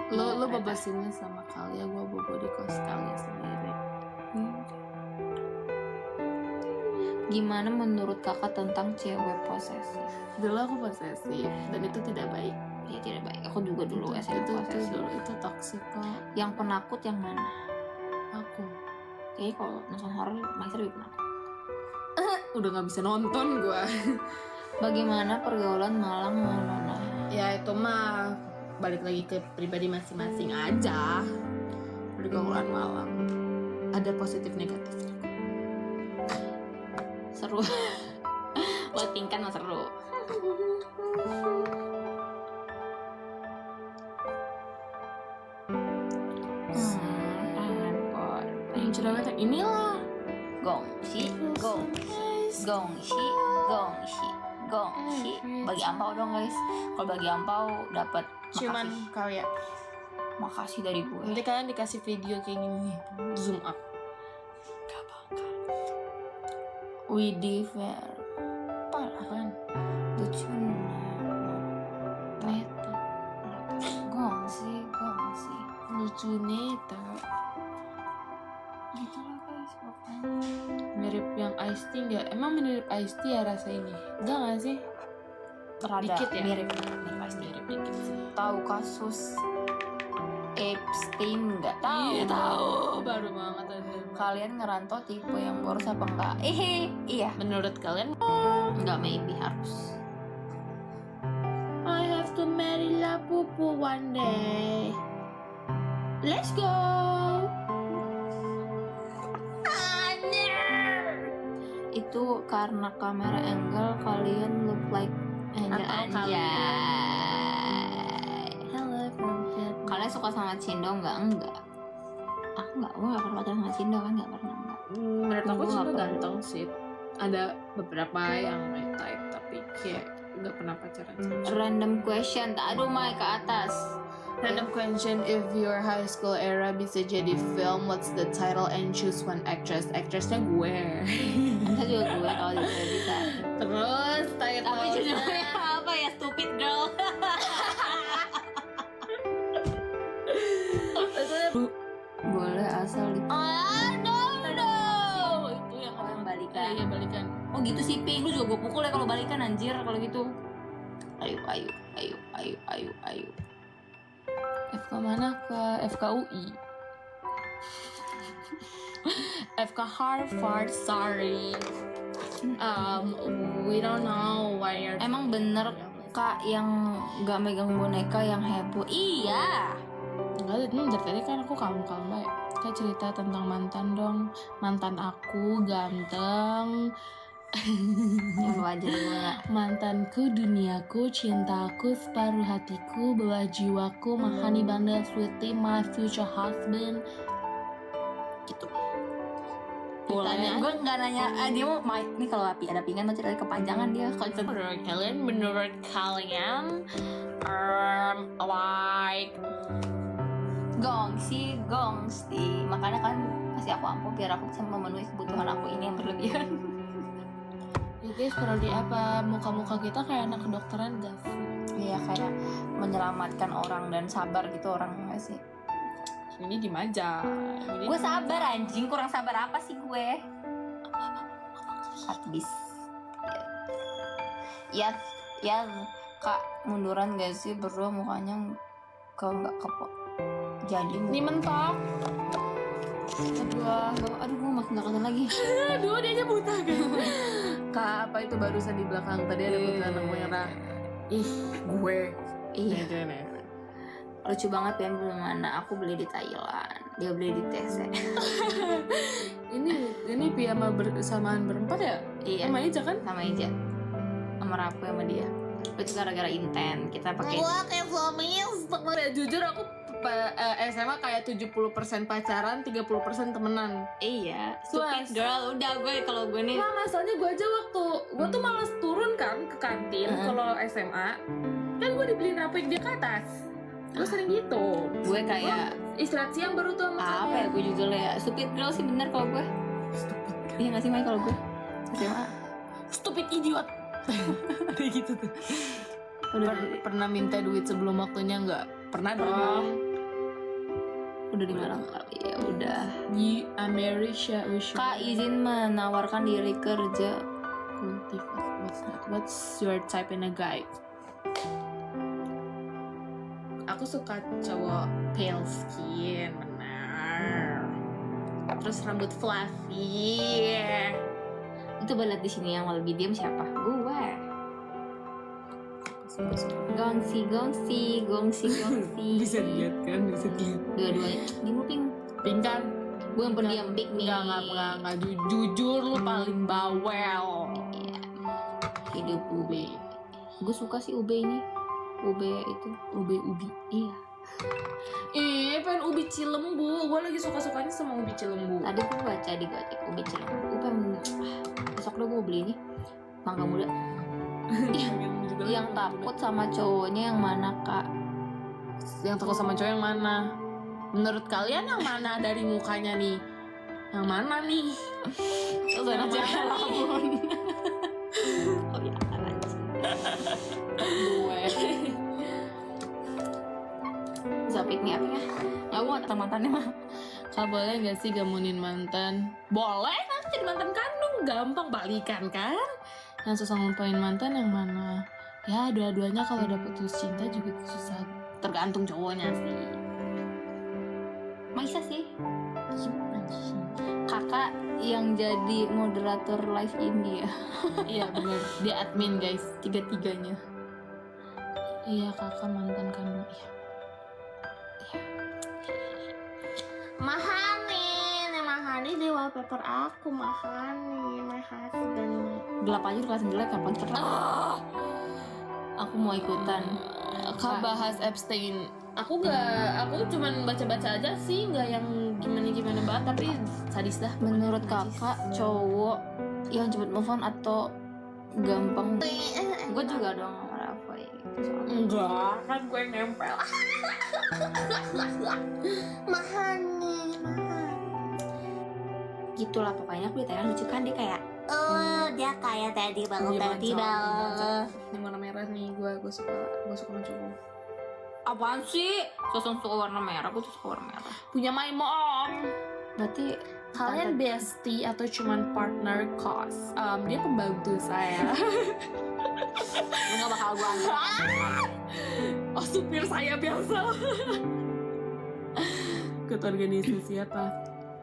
Lo bobo sini sama Kalia, gue bobo di kos Kalia sendiri. Gimana menurut kakak tentang cewek posesif? Dulu aku posesif dan itu tidak baik. Ya tidak baik. Aku juga dulu SMP posesif. Itu toxic kok. Yang penakut yang mana? Aku. Kayaknya kalau nonton horor Maisa lebih penakut. Udah nggak bisa nonton gue. Bagaimana pergaulan Malang Nona? Ya itu mah balik lagi ke pribadi masing-masing aja. Pergaulan Malang ada positif negatifnya. Seru. Buat tingkat mah seru. Yang cerewet inilah gongsi. Bagi ampau dong guys. Kalau bagi ampau dapat cuman Kalia. Makasih dari gue. Nanti kalian dikasih video kayak gini, zoom up. Gak bakal. Widih fair. Apaan? Lucu Neta. Gongsi. Lucu Neta. Gitu lah guys pokoknya. Mirip yang Ice Tea nggak? Emang mirip Ice Tea ya rasa ini? Enggak nggak sih? Rada Dikit ya? mirip Dikit sih. Tahu kasus Epstein nggak? Tahu. Iya tahu. Baru banget aja. Kalian ngerantau tipe yang boros apa enggak? Iya. Menurut kalian? Enggak, maybe harus. I have to marry La Pupu one day. Let's go. Itu karena kamera angle kalian look like angel anjay. Hello from Vietnam. Kalian suka sama Cindo enggak? Enggak. Aku enggak, gue gak pernah pacaran sama Cindo kan, gak pernah enggak. Menurut aku Gua Cindo nggak ganteng sih. Ada beberapa yang my type tapi kayak nggak pernah pacaran sama Cindo. Random question, aduh Mai ke atas. Random question, if your high school era bisa jadi film, what's the title and choose one actress? Actressnya gue. Kita juga gue kalau tidak bisa. Terus title. Tapi judulnya apa ya? Stupid Girl. Boleh asal di. No. Itu yang Orang balikan. Iya balikan. Oh gitu sih, Ping. Lu juga gue pukul ya kalau balikan anjir kalau gitu. Ayo. FK mana ke FKUI? FK Harvard, sorry. We don't know why you're. Emang bener Kak yang gak megang boneka yang heboh? Iya. Enggak, dari tadi kan aku kalem-kalem baik. Kita cerita tentang mantan dong. Mantan aku ganteng. Yang wajar gue. Mantanku, duniaku, cintaku, separuh hatiku, bawah jiwaku, mahani bandel, sweetie, my future husband. Gitu. Boleh. Gue nggak nanya. Dia mau Mike nih kalau api ada pinggan mau cerita kepanjangan dia. Kalau Menurut kalian, like gongsi. Makanya kan kasih aku ampuh biar aku bisa memenuhi kebutuhan aku ini yang berlebihan. ya guys, kalau di apa muka-muka kita kayak anak kedokteran gak sih? Iya kayak menyelamatkan orang dan sabar gitu orang nggak sih? Ini diem aja. Gue sabar anjing, kurang sabar apa sih gue? Habis. Ya Kak munduran gak sih berdua mukanya nggak kepok. Jadi Ini mentok. aduh gue makin gak kenal lagi. Aduh, dia aja buta kan. Kak, apa itu barusan di belakang tadi ada anak merah. Gue. Iya. Lucu banget ya belum mana. Aku beli di Thailand, dia beli di TC. ini piyama bersamaan berempat ya? Iya. Sama Ija kan? Sama Ija. Sama Rapu sama dia. Itu gara-gara intent kita pakai. Wah, kayak Flomis. Jujur aku SMA kayak 70% pacaran, 30% temenan. Iya, stupid girl. Udah gue kalau gue nih. Nah, masalahnya gue aja waktu gue tuh malas turun kan ke kantin kalau SMA. Kan gue dibeliin apa dia ke atas. Gue sering gitu. Gue kayak istirahat siang baru tuh sama apa ya gue jujur ya. Stupid girl sih bener kalau gue. Stupid. Iya nggak sih Mai kalau gue SMA. Stupid idiot. Ada gitu tuh. Pernah minta duit sebelum waktunya nggak? Pernah dong. Udah di Malang Kak. Ya udah. Di Amerika Kak izin menawarkan diri kerja. What's that? What's your type in a guy? Aku suka cowok pale skin, benar. Terus rambut fluffy. Itu balad di sini yang lebih diam siapa? Gue. Gongsi. Bisa dilihat kan, bisa dilihat. Dua-duanya. Di Muping. Pink kan? Gue yang pendiam pik nih. Enggak. Jujur lu paling bawel. Iya. Hidup Ube. Gue suka sih Ube ini. Ube itu. Ubi. Iya. Pengen ubi Cilembu. Gue lagi suka-sukanya sama ubi Cilembu. Tadi gue baca di Gojek Ube Cilembu. Gue pengen besok deh gue beli ini. Mangga muda. Yang takut sama cowoknya yang mana Kak? Yang takut sama cowok yang mana? Menurut kalian yang mana dari mukanya nih? Yang mana nih? Terus Yang aja mana lamun. Oh ya, gue. Bisa piknik apa ya? Nggak gue nggak mantannya mah. Kak boleh gak sih gamunin mantan? Boleh, nanti jadi mantan kandung. Gampang balikan kan? Yang susah ngumpain mantan yang mana? Ya dua-duanya kalau dapet putus cinta juga susah. Tergantung cowoknya sih. Bisa sih. Kakak yang jadi moderator live ini ya. Iya benar. Dia admin guys. Tiga-tiganya. Iya kakak mantan kandung. Iya. Mahani di wallpaper aku Mahani, my husband. Gelap aja kelas jelek kapan terang. Aku mau ikutan. Kak bahas Epstein. Aku cuman baca-baca aja sih, nggak yang gimana banget, tapi sadis dah. Menurut kakak cowok yang cepet move on atau gampang? Gue juga dong apa gitu. Enggak, kan gue yang nempel. Mahani. Gitulah pokoknya aku ditanya lucu kan dia kayak dia kayak tadi bangun tiba-tiba. Yang warna merah nih gue suka sama cowok. Apaan sih? Sosok suka warna merah, aku tuh suka warna merah. Punya my mom. Berarti Kalian bestie atau cuman partner kos? Dia pembantu saya. lu gak bakal gue antar. Oh supir saya biasa. Ketua organisasi apa?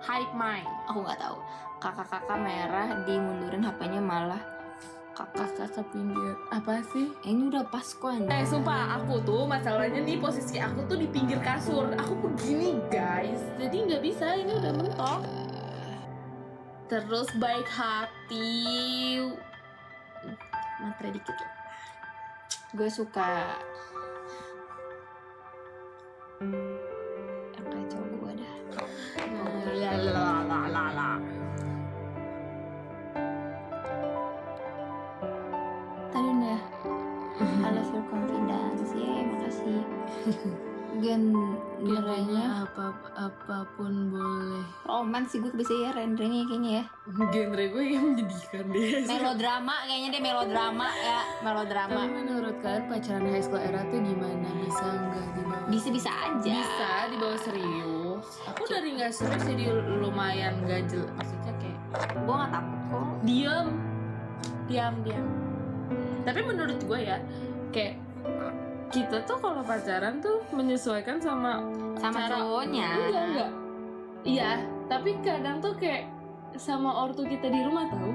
Hype Mind. Aku nggak tahu. Kakak-kakak merah dimundurin HP-nya malah Kakak ke pinggir. Apa sih? ini udah pas kok anjir. Sumpah aku tuh masalahnya nih posisi aku tuh di pinggir kasur. Aku begini guys. Jadi nggak bisa, ini udah mentok. Terus baik hati. Matre dikit. Gue suka yang kayak cowok gue dah. La. Tadi udah. I love your confidence. Makasih. Genrenya apapun boleh. roman sih gue bisa ya rendengnya kayaknya ya. Genre gue yang menjadikan deh. Melodrama kayaknya dia melodrama ya. Melodrama. Tapi menurut kalian pacaran high school era tuh gimana? Bisa nggak dibawa? Bisa aja. Bisa dibawa serius. Aku dari nggak serius jadi lumayan ganjel. Maksudnya kayak Gue nggak takut kok. diam. Tapi menurut gue ya kayak kita tuh kalau pacaran tuh menyesuaikan sama cara cowoknya. Enggak. Iya, tapi kadang tuh kayak sama ortu kita di rumah tahu.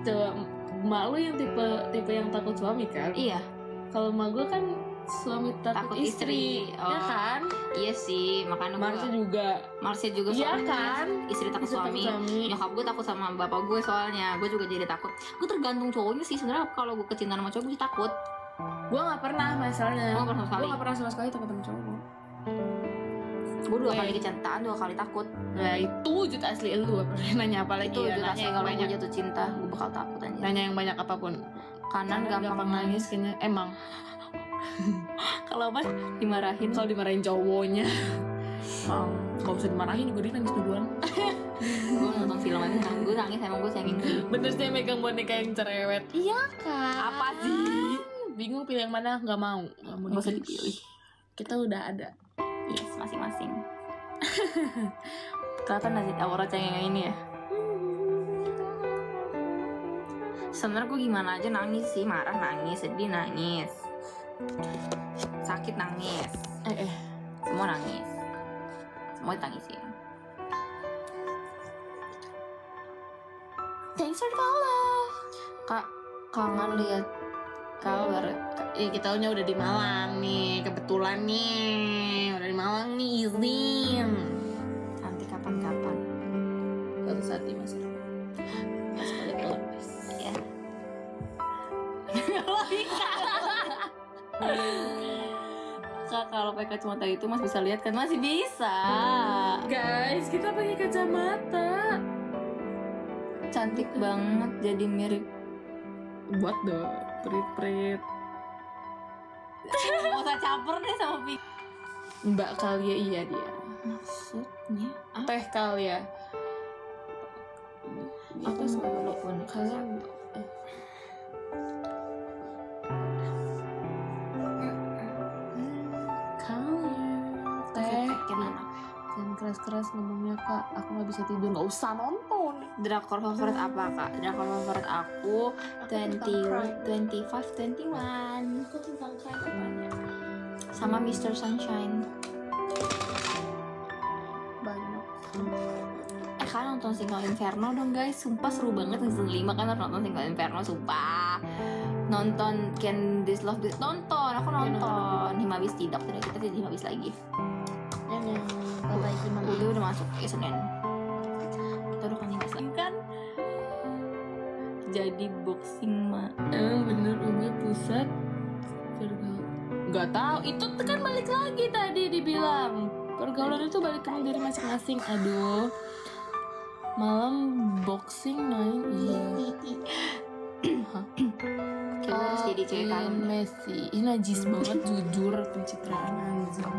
Coba mak lu yang tipe yang takut suami kan? Iya. Kalau mak gue kan suami takut istri. Ya kan? Iya sih, makanya Marsha juga Iya soalnya kan? istri takut suami. Nyokap gue takut sama bapak gue soalnya. Gue juga jadi takut. Gue tergantung cowoknya sih sebenarnya. Kalau gue kecintaan sama cowok gue takut. Gue nggak pernah masalahnya. Gue nggak pernah sama sekali takut sama cowok. Gue 2 kali kecintaan, 2 kali takut. Nah itu wujud asli lu. Nanya apa lagi? Itu Ya, wujud asli yang kalau gue banyak. jatuh cinta, gue bakal takut aja. Nanya yang banyak apapun. Kanan gampang nangis. kayaknya. Emang. Kalau apa? Dimarahin. Kalau dimarahin cowoknya. Gak usah dimarahin, gue nangis duluan. Gue nonton film aja, gue nangis emang gue sayangin sih. Bener sih megang boneka yang cerewet. Iya kan. Apa sih? Bingung pilih yang mana? Nggak mau Gak usah dipilih. Kita udah ada. Yes, masing-masing. Kelihatan gak sih aura cengeng ini ya? Sebenarnya gue gimana aja nangis sih, marah nangis, sedih nangis, sakit nangis, semua nangis, semua ditangisin. Thanks for the follow. Kak, kangen lihat kabar. Ya kita udah di Malang nih, kebetulan nih udah di Malang nih, izin. Nanti kapan-kapan. Suatu saat di masa depan. Mas kali belum Ya. Kak, kalau pakai kacamata itu Mas bisa lihat kan? Masih bisa. Guys, kita pakai kacamata. Cantik banget, jadi mirip. Buat dong, prit-prit. Gak usah caper deh sama Pink. Mbak kali ya, iya dia. Maksudnya? Teh kali ya. Aku selalu unik. Kalian teh jangan keras-keras ngomongnya kak, aku nggak bisa tidur, nggak usah nonton. Drakor favorit apa kak? Drakor favorit aku 25, 21 Aku tentang kayak apanya? sama Mr. Sunshine. Banyak. Kalian nonton Single Inferno dong guys, sumpah seru banget. Season 5 kan harus nonton Single Inferno, sumpah. Nonton Can This Love Be, nonton, aku nonton. Himawis tidak, kita jadi Himawis lagi. Yang Papa Hima Udah masuk ke Senin. Kita udah kangen lagi kan. Jadi boxing mah. bener unggah pusat nggak tahu, itu kan balik lagi tadi dibilang pergaulan itu balik lagi dari masing-masing. Aduh, malam boxing main iya. Kita harus jadi cewek kalem. Messi ini najis banget jujur pencitraan anjing.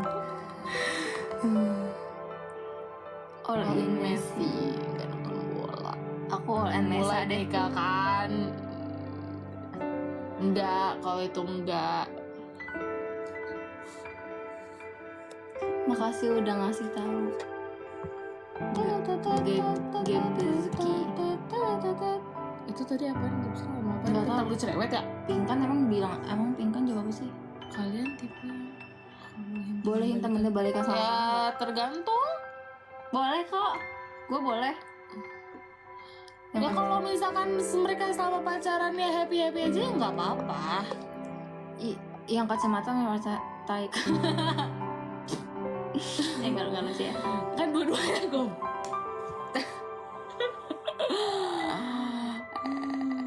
All in Messi nggak nonton bola. Aku all in Messi Mulai deh. nikah kan? Enggak, kalau itu enggak. Makasih udah ngasih tahu. Game Bezuki. Itu tadi apa? Nggak bisa ngomong apa? Nggak tahu. Tentang lu cerewet ya? Pinkan emang Pinkan jawab apa sih? Kalian tipe Bolehin temennya balikan sama ya aku. tergantung. Boleh kok. Gue boleh. Ya kalau misalkan mereka selama pacaran ya happy aja ya nggak apa-apa. Yang kacamata memang taik. Enggak lucu ya. Kan dua-duanya gue.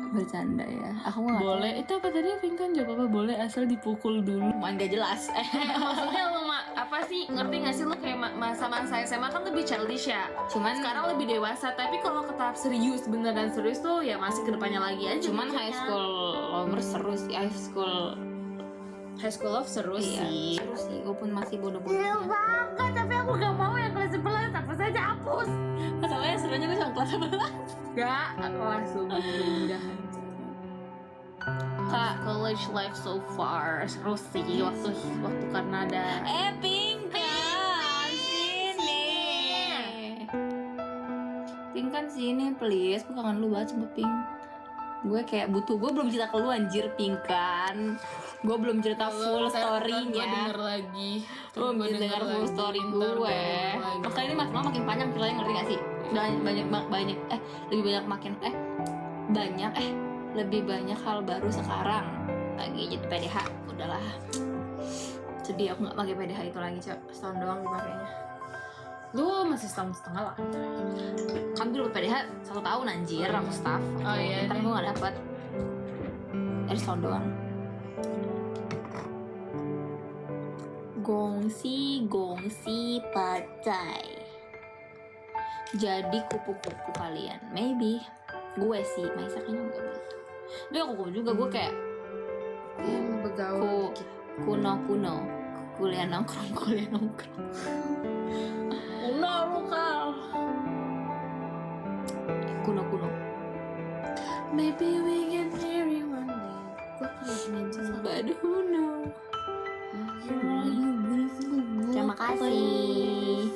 Bercanda ya. Aku nggak Boleh. Itu apa tadi? Pinkan jawab apa? Boleh asal dipukul dulu. main gak jelas. Maksudnya lu apa sih, ngerti gak sih lu kayak masa-masa SMA kan lebih childish ya, Cuman sekarang lebih dewasa, tapi kalau ke tahap serius, beneran serius tuh ya masih kedepannya lagi aja. cuman mikirnya. high school lovers seru sih. High school love seru sih. Seru sih. Gue pun masih bodoh-bodoh. banget, tapi aku gak mau yang kelas 11, apa saja hapus. Masalahnya serunya gue sama kelas 11. Gak, aku langsung pindah. Kak, College life so far seru sih waktu Kanada. Pinkan sini. Pinkan sini please. Gue kangen lu banget sama Pink. Gue kayak gue belum cerita ke lu anjir Pinkan. Gue belum cerita full story-nya. Gue denger lagi. Lu belum denger full story gue. Makanya ini makin panjang ceritanya, ngerti gak sih? Lebih banyak hal baru sekarang. Lagi jadi PDH, udahlah. Sedih aku nggak pakai PDH itu lagi, Cok. Setahun doang dipakainya. Lu masih setahun setengah lah. Kan gue dapet PDH 1 tahun anjir, aku staff. Oh iya. Ntar gue nggak dapet. Dari setahun doang. Gongsi partai. Jadi kupu-kupu kalian. Maybe. Gue sih, Maisa kayaknya enggak begitu. Dia kuku juga, gue kayak Yang begaul. kuno. Kuliah nongkrong. Kuno lokal. Kuno. Maybe we can marry one day. Gue punya cinta. But who know? Terima kasih.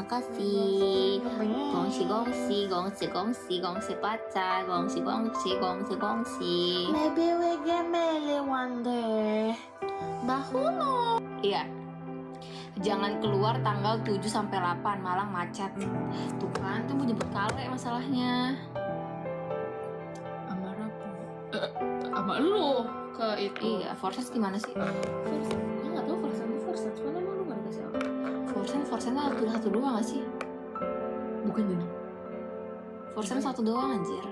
kasih. Gongsi pacar, gongsi. Maybe we get married one day. Dahulu. Iya. Jangan keluar tanggal 7 sampai 8 Malang macet. Tuh kan, tuh mau jemput Kale masalahnya. Sama lu ke itu. Iya, Forces gimana sih? Gue nggak tahu Forsen. Mana emang lu nggak dikasih apa? Forsen satu doang gak sih? Bukan jadi. Forsen satu doang anjir.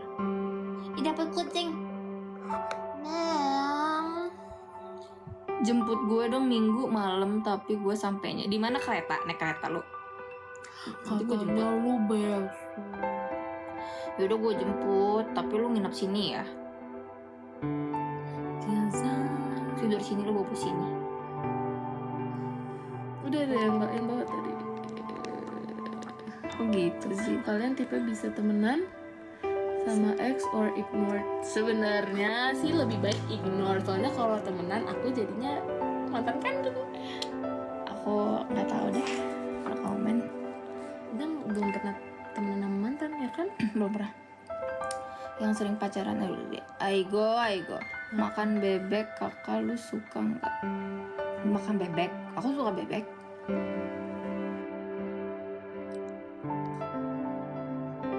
Ih, dapet kucing. Nang. Jemput gue dong Minggu malam, tapi gue sampainya di mana kereta? Naik kereta lu. Nanti gue jemput. Lu bel. Yaudah gue jemput, tapi lu nginep sini ya. Tidur sini, lu bawa sini. Udah ada yang bawa tadi. Kok gitu sih? Kalian tipe bisa temenan sama ex or ignore? Sebenarnya sih lebih baik ignore, soalnya kalau temenan aku jadinya mantan kandung. Aku nggak tahu deh. Ada komen. Dan belum pernah temenan sama mantan ya kan? Belum pernah. Yang sering pacaran dulu deh. Aigo. Makan bebek, kakak lu suka nggak? Makan bebek? Aku suka bebek.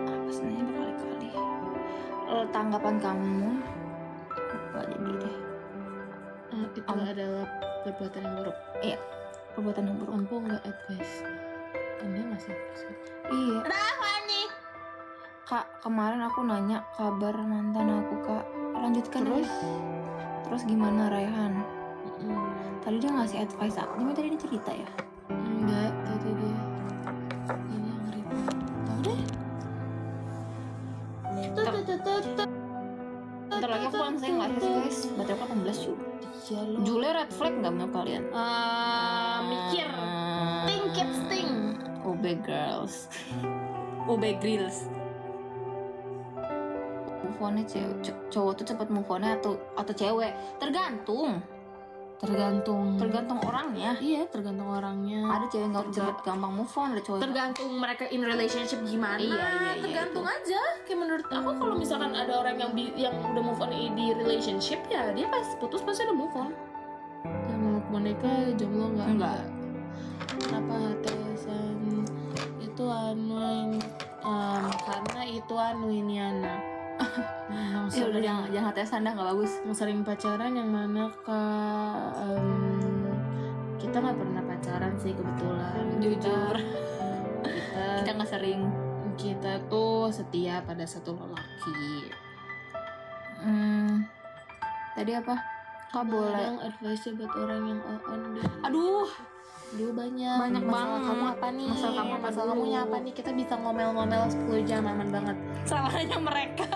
Apa sebenarnya berkali-kali? Tanggapan kamu? Gak jadi deh. Itu adalah perbuatan yang buruk. Iya, perbuatan yang buruk. Ampuh nggak advice? Anda ngasih advice? Iya. Kenapa nih? Kak, kemarin aku nanya kabar mantan aku, Kak. Lanjutkan Terus? aja. Terus gimana Raihan? Tadi dia ngasih advice aku. Gimana tadi dia cerita ya? Enggak, tadi dia ini yang ngerti. Tahu deh. Bentar lagi aku pulang, saya nggak sih guys. Baterai aku 18 Juli. Iya loh. Juli red flag nggak menurut kalian? Mikir. Think kids think. OB girls. OB grills. Move on-nya cowok tuh cepet move on-nya atau cewek? Tergantung orangnya. Iya, tergantung orangnya. Ada cewek nggak cepet gampang move on, ada cowok. Tergantung mereka in relationship gimana. Iya, tergantung itu. aja. Kayak menurut aku kalau misalkan ada orang yang udah move on di relationship ya dia pas putus pasti udah move on. Yang menurut boneka jomblo enggak. Kenapa tesan itu karena itu iniana. Ya udah jangan tesan dah, nggak bagus. Yang sering pacaran yang mana kita nggak pernah pacaran sih kebetulan. Jujur. Kita nggak sering. Kita tuh setia pada satu lelaki. Tadi apa? Kak boleh. Yang advice buat orang yang on deh. Aduh, dia banyak banget. Kamu apa nih? Masalah kamunya apa nih? Kita bisa ngomel-ngomel 10 jam aman banget. Salahnya mereka.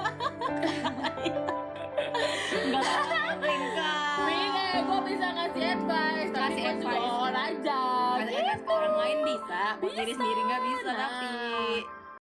Enggak penting Kak. Nih, gue bisa ngasih advice. Tapi Kasih gue juga advice. on aja. Kasih advice ke orang lain bisa. Kok diri sendiri nggak bisa Nah. tapi.